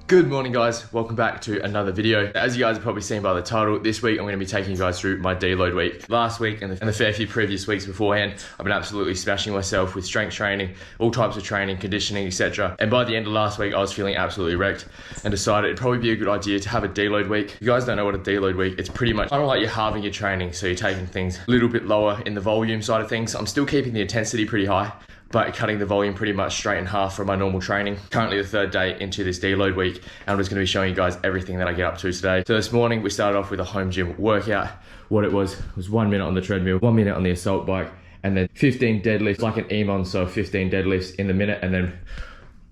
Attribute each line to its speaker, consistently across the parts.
Speaker 1: Good morning guys, welcome back to another video. As you guys have probably seen by the title, this week I'm going to be taking you guys through my deload week. Last week and the fair few previous weeks beforehand, I've been absolutely smashing myself with strength training, all types of training, conditioning, etc. And by the end of last week, I was feeling absolutely wrecked and decided it'd probably be a good idea to have a deload week. If you guys don't know what a deload week, it's pretty much kind of like you're halving your training. So you're taking things a little bit lower in the volume side of things. I'm still keeping the intensity pretty high, but cutting the volume pretty much straight in half from my normal training. Currently the third day into this deload week, and I'm just gonna be showing you guys everything that I get up to today. So this morning we started off with a home gym workout. What it was 1 minute on the treadmill, 1 minute on the assault bike, and then 15 deadlifts, like an EMON, so 15 deadlifts in the minute, and then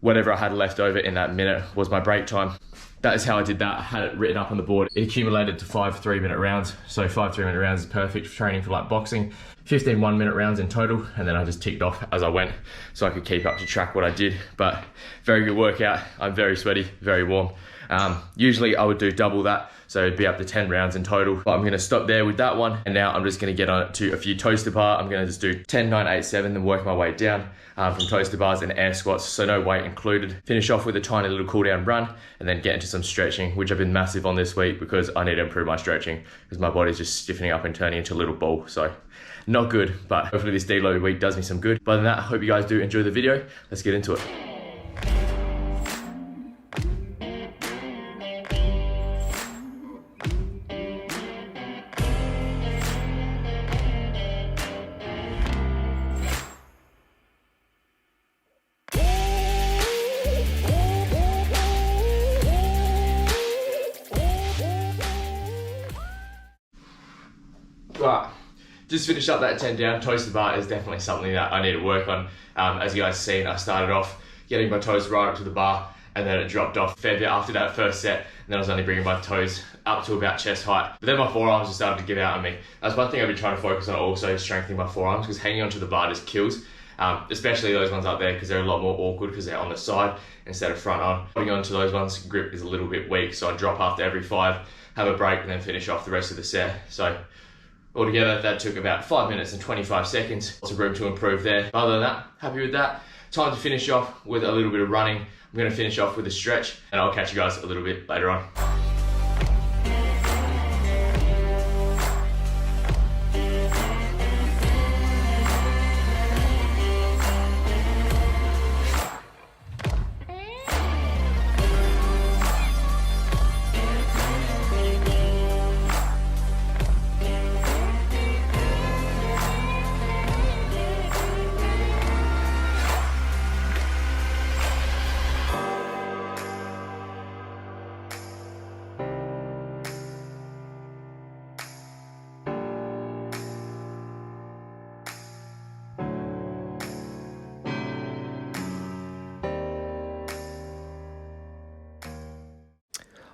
Speaker 1: whatever I had left over in that minute was my break time. That is how I did that. I had it written up on the board. It accumulated to 5 3-minute rounds. So 5 3-minute rounds is perfect for training for like boxing. 15 1-minute rounds in total, and then I just ticked off as I went so I could keep up to track what I did. But very good workout. I'm very sweaty, very warm. Usually I would do double that, so it'd be up to 10 rounds in total. But I'm gonna stop there with that one, and now I'm just gonna get on to a few toaster bar. I'm gonna just do 10, 9, 8, 7, then work my way down from toaster bars and air squats, so no weight included. Finish off with a tiny little cool down run, and then get into some stretching, which I've been massive on this week because I need to improve my stretching because my body's just stiffening up and turning into a little ball. So not good, but hopefully this deload week does me some good. But other than that, I hope you guys do enjoy the video. Let's get into it. Right, just finished up that 10 down. Toaster bar is definitely something that I need to work on. As you guys have seen, I started off getting my toes right up to the bar, and then it dropped off a fair bit after that first set, and then I was only bringing my toes up to about chest height. But then my forearms just started to give out on me. That's one thing I've been trying to focus on, also strengthening my forearms, because hanging onto the bar just kills. Especially those ones up there, because they're a lot more awkward because they're on the side instead of front on. Holding onto those ones, grip is a little bit weak, so I drop after every 5, have a break, and then finish off the rest of the set. So altogether, that took about 5 minutes and 25 seconds. Lots of room to improve there. Other than that, happy with that. Time to finish off with a little bit of running. I'm gonna finish off with a stretch, and I'll catch you guys a little bit later on.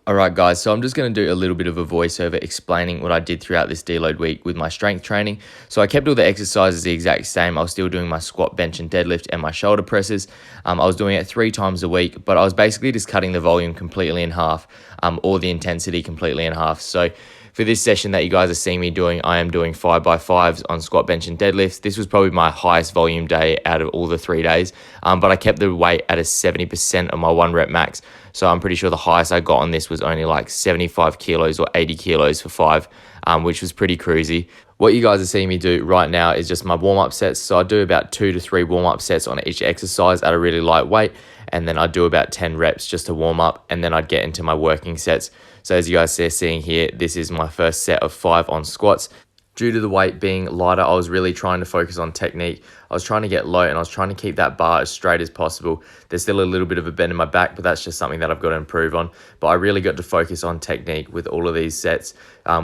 Speaker 1: Alright guys, so I'm just going to do a little bit of a voiceover explaining what I did throughout this deload week with my strength training. So I kept all the exercises the exact same. I was still doing my squat, bench and deadlift and my shoulder presses. I was doing it 3 times a week, but I was basically just cutting the volume completely in half, or the intensity completely in half. So for this session that you guys are seeing me doing, I am doing 5x5s on squat, bench and deadlifts. This was probably my highest volume day out of all the 3 days, but I kept the weight at a 70% of my 1 rep max. So I'm pretty sure the highest I got on this was only like 75 kilos or 80 kilos for 5, which was pretty crazy. What you guys are seeing me do right now is just my warm-up sets. So I do about 2 to 3 warm-up sets on each exercise at a really light weight. And then I do about 10 reps just to warm up. And then I'd get into my working sets. So as you guys are seeing here, this is my first set of 5 on squats. Due to the weight being lighter, I was really trying to focus on technique. I was trying to get low and I was trying to keep that bar as straight as possible. There's still a little bit of a bend in my back, but that's just something that I've got to improve on. But I really got to focus on technique with all of these sets,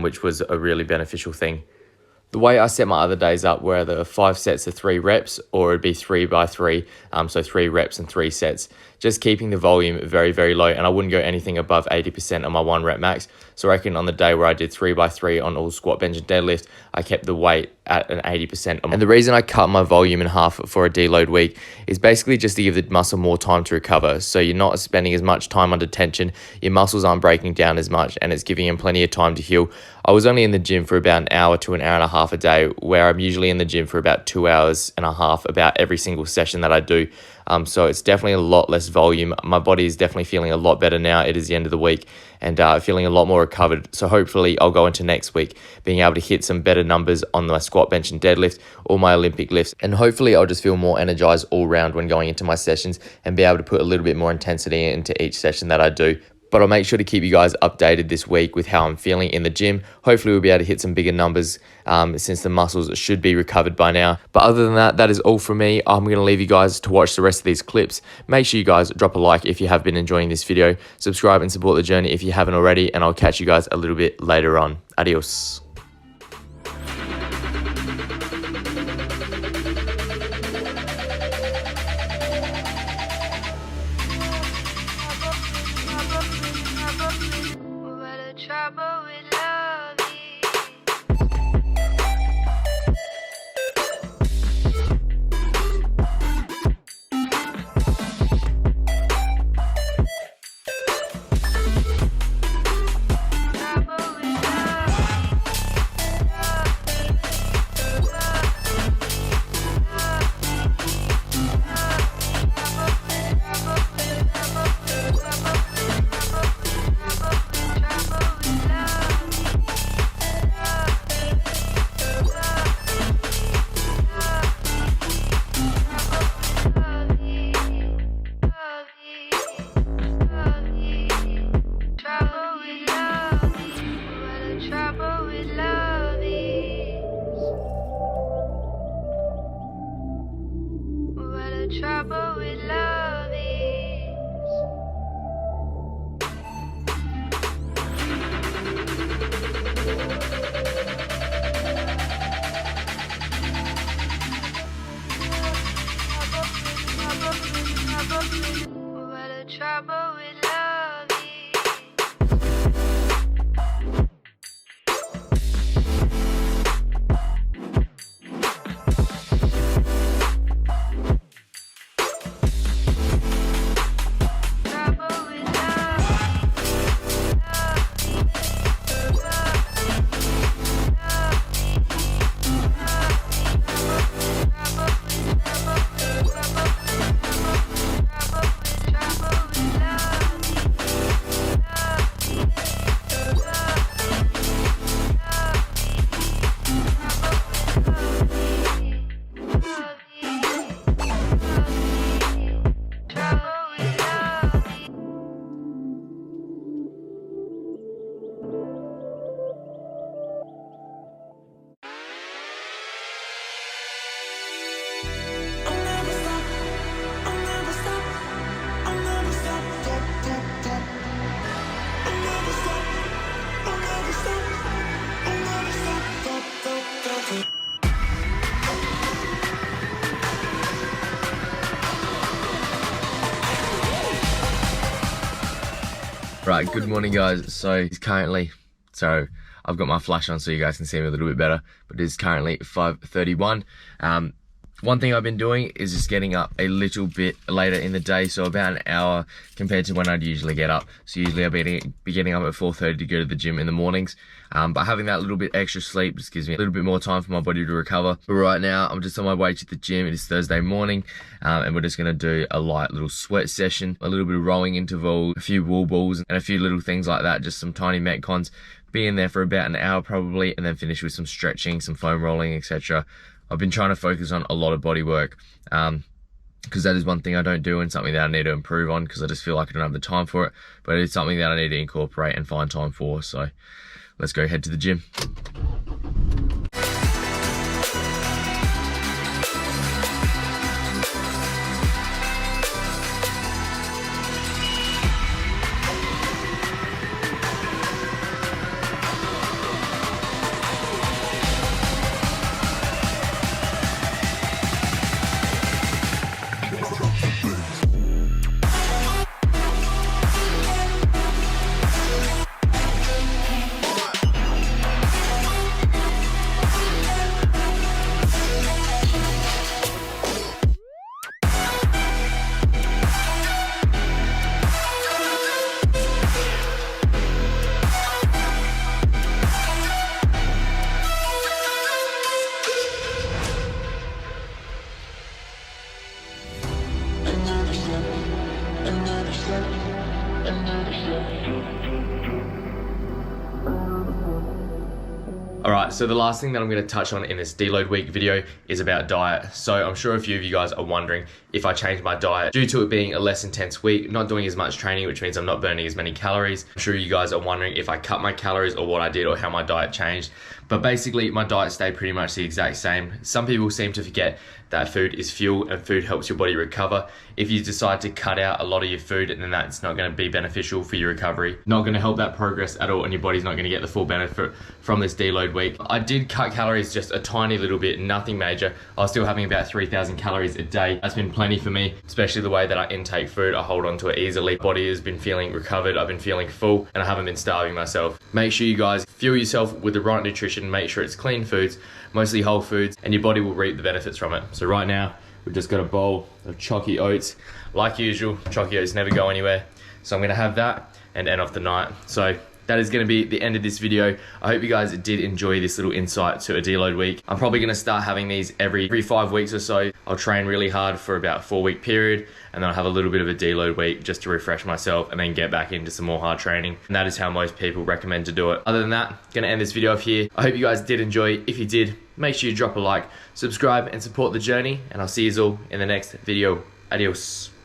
Speaker 1: which was a really beneficial thing. The way I set my other days up were the 5 sets of 3 reps, or it'd be 3x3, so 3 reps and 3 sets. Just keeping the volume very, very low, and I wouldn't go anything above 80% on my 1 rep max. So I reckon on the day where I did 3x3 on all squat, bench and deadlift, I kept the weight at an 80%. And the reason I cut my volume in half for a deload week is basically just to give the muscle more time to recover. So you're not spending as much time under tension, your muscles aren't breaking down as much, and it's giving them plenty of time to heal. I was only in the gym for about an hour to an hour and a half a day, where I'm usually in the gym for about 2 hours and a half about every single session that I do. So it's definitely a lot less volume. My body is definitely feeling a lot better now. It is the end of the week and feeling a lot more recovered. So hopefully I'll go into next week being able to hit some better numbers on my squat, bench and deadlift, or my Olympic lifts. And hopefully I'll just feel more energized all round when going into my sessions and be able to put a little bit more intensity into each session that I do. But I'll make sure to keep you guys updated this week with how I'm feeling in the gym. Hopefully we'll be able to hit some bigger numbers since the muscles should be recovered by now. But other than that, that is all from me. I'm going to leave you guys to watch the rest of these clips. Make sure you guys drop a like if you have been enjoying this video. Subscribe and support the journey if you haven't already. And I'll catch you guys a little bit later on. Adios.
Speaker 2: Trouble with love. Trouble with love is. What a trouble with love is.
Speaker 1: Right, good morning guys. So it's currently, I've got my flash on so you guys can see me a little bit better, but it is currently 5:31. One thing I've been doing is just getting up a little bit later in the day, so about an hour compared to when I'd usually get up. So usually I'll be getting up at 4:30 to go to the gym in the mornings. But having that little bit extra sleep just gives me a little bit more time for my body to recover. But right now, I'm just on my way to the gym. It is Thursday morning, and we're just gonna do a light little sweat session, a little bit of rowing interval, a few wall balls, and a few little things like that, just some tiny metcons. Be in there for about an hour probably, and then finish with some stretching, some foam rolling, etc. I've been trying to focus on a lot of body work, because that is one thing I don't do and something that I need to improve on, because I just feel like I don't have the time for it, but it's something that I need to incorporate and find time for. So let's go head to the gym. Alright, so the last thing that I'm going to touch on in this deload week video is about diet. So I'm sure a few of you guys are wondering if I changed my diet due to it being a less intense week, not doing as much training, which means I'm not burning as many calories. I'm sure you guys are wondering if I cut my calories or what I did or how my diet changed. But basically my diet stayed pretty much the exact same. Some people seem to forget that food is fuel and food helps your body recover. If you decide to cut out a lot of your food, then that's not going to be beneficial for your recovery. Not going to help that progress at all, and your body's not going to get the full benefit from this deload week. I did cut calories just a tiny little bit, nothing major. I was still having about 3,000 calories a day. That's been plenty for me, especially the way that I intake food. I hold on to it easily. Body has been feeling recovered. I've been feeling full, and I haven't been starving myself. Make sure you guys fuel yourself with the right nutrition. Make sure it's clean foods, mostly whole foods, and your body will reap the benefits from it. So right now, we've just got a bowl of chalky oats. Like usual, chalky oats never go anywhere. So I'm gonna have that and end off the night. So that is gonna be the end of this video. I hope you guys did enjoy this little insight to a deload week. I'm probably gonna start having these every 5 weeks or so. I'll train really hard for about a 4-week period, and then I'll have a little bit of a deload week just to refresh myself and then get back into some more hard training. And that is how most people recommend to do it. Other than that, gonna end this video off here. I hope you guys did enjoy. If you did, make sure you drop a like, subscribe, and support the journey, and I'll see you all in the next video. Adios.